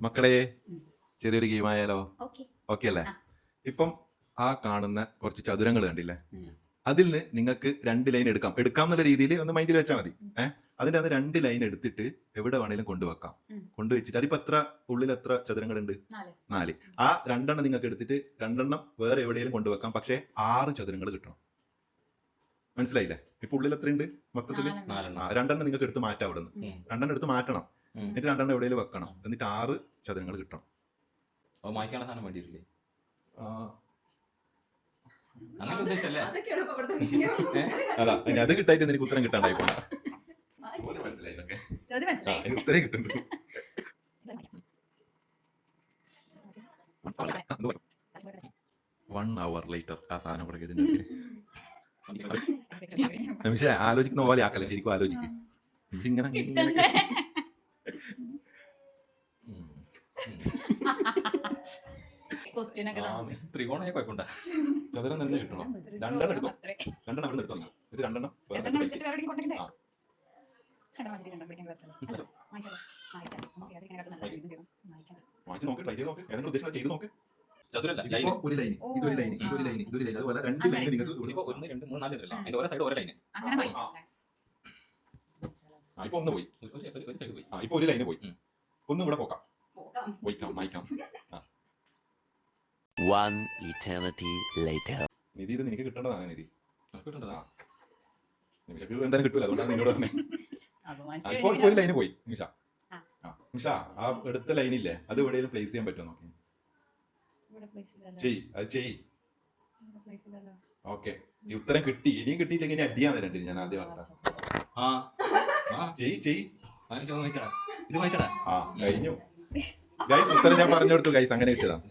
മക്കളെ ചെറിയൊരു ഗെയിം ആയാലോ? ഓക്കെ. ഓക്കെ അല്ലേ? ഇപ്പം ആ കാണുന്ന കുറച്ച് ചതുരങ്ങൾ കണ്ടില്ലേ, അതിൽ നിന്ന് നിങ്ങൾക്ക് 2 ലൈൻ എടുക്കാം എന്നുള്ള രീതിയിൽ ഒന്ന് മൈൻഡിൽ വെച്ചാൽ മതി. അതിന്റെ അത് 2 ലൈൻ എടുത്തിട്ട് എവിടെ വേണേലും കൊണ്ടുവെക്കാം. കൊണ്ടുവച്ചിട്ട് അതിപ്പോ ഉള്ളിൽ എത്ര ചതുരങ്ങളുണ്ട്? 4. ആ 2 എണ്ണം നിങ്ങൾക്ക് എടുത്തിട്ട് 2 എണ്ണം വേറെ എവിടെയെങ്കിലും കൊണ്ടുവെക്കാം. പക്ഷെ 6 ചതുരങ്ങൾ കിട്ടണം. മനസ്സിലായില്ലേ? ഇപ്പൊ ഉള്ളിൽ എത്ര ഉണ്ട് മൊത്തത്തില്? 2 എണ്ണം നിങ്ങൾക്ക് എടുത്ത് മാറ്റാം. അവിടെ നിന്ന് 2 എണ്ണം എടുത്ത് മാറ്റണം. എന്നിട്ട് 2 എണ്ണം എവിടെയെങ്കിലും വെക്കണം. എന്നിട്ട് 6 ചതുരങ്ങൾ കിട്ടണം. അതാ അത് കിട്ടായിട്ട് എനിക്ക് ഉത്തരം കിട്ടാണ്ടായിക്കോണ്ട. ഉത്തരം കിട്ടുന്നത് 1 hour later ആ സാധനം കൊടുക്കുന്നതിന്റെ നിമിഷം ആലോചിക്കുന്ന പോലെ ആക്കല്ലേ, ശരിക്കും ആലോചിക്കും. ഇതിങ്ങനെ ചതുരം തന്നെ കിട്ടണം. 2 എടുത്തോ, 2 അവിടെ എടുത്തോ. ഇത് 2 വാങ്ങിച്ച് നോക്ക്, ട്രൈ ചെയ്ത് നോക്ക്, ഏതെങ്കിലും ഉദ്ദേശം ചെയ്ത് നോക്ക്. ഒരു ലൈൻ, ഇതൊരു ലൈൻ, ഇതൊരു ലൈൻ, ഇതൊരു ലൈൻ, അതുപോലെ 2 ലൈൻ നിങ്ങൾക്ക് ഇപ്പൊ 1 പോയി, ഇപ്പൊ ഒരു ലൈന് പോയി, 1 ഇവിടെ പോക്കാം, മായ്ക്കാം. One eternity later. നിധി, ഇത് നിനക്ക് കിട്ടേണ്ടതാണ്. നിധി നിമിഷക്ക് എന്തായാലും കിട്ടൂല, അതുകൊണ്ടാണ് നിന്നോട് പറഞ്ഞത്. ഇപ്പൊ ഒരു ലൈന് പോയി. നിമിഷ ആ എടുത്ത ലൈനില്ലേ, അത് എവിടെയെങ്കിലും പ്ലേസ് ചെയ്യാൻ പറ്റുമോ നോക്കി? ചെയ്. ഓക്കെ, ഈ ഉത്തരം കിട്ടി. ഇനിയും കിട്ടിയില്ലെങ്കിൽ ഇനി അടിയാൻ തരണ്ടില്ല. ഞാൻ ആദ്യം പറഞ്ഞ കഴിഞ്ഞു ഗൈസ്. ഉത്തരം ഞാൻ പറഞ്ഞു കൊടുത്തു ഗൈസ്, അങ്ങനെ കിട്ടിയതാണ്.